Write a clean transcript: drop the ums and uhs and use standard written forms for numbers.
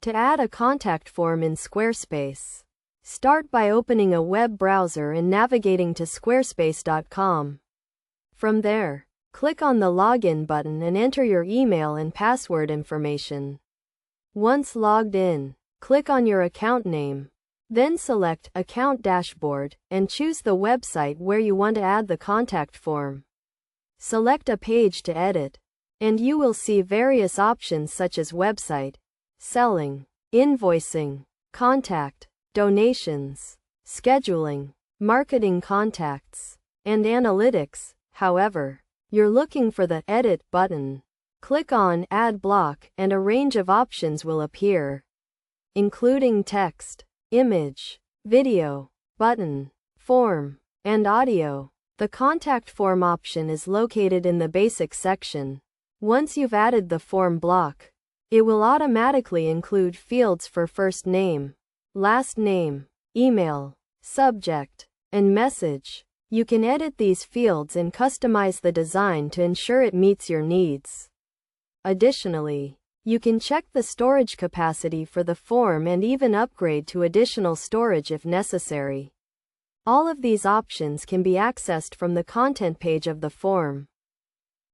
To add a contact form in Squarespace, start by opening a web browser and navigating to squarespace.com. From there, click on the Login button and enter your email and password information. Once logged in, click on your account name. Then select Account Dashboard and choose the website where you want to add the contact form. Select a page to edit, and you will see various options such as website, selling, invoicing, contact, donations, scheduling, marketing contacts, and analytics. However, you're looking for the Edit button. Click on Add Block and a range of options will appear, including text, image, video, button, form, and audio. The contact form option is located in the Basics section. Once you've added the form block, it will automatically include fields for first name, last name, email, subject, and message. You can edit these fields and customize the design to ensure it meets your needs. Additionally, you can check the storage capacity for the form and even upgrade to additional storage if necessary. All of these options can be accessed from the content page of the form.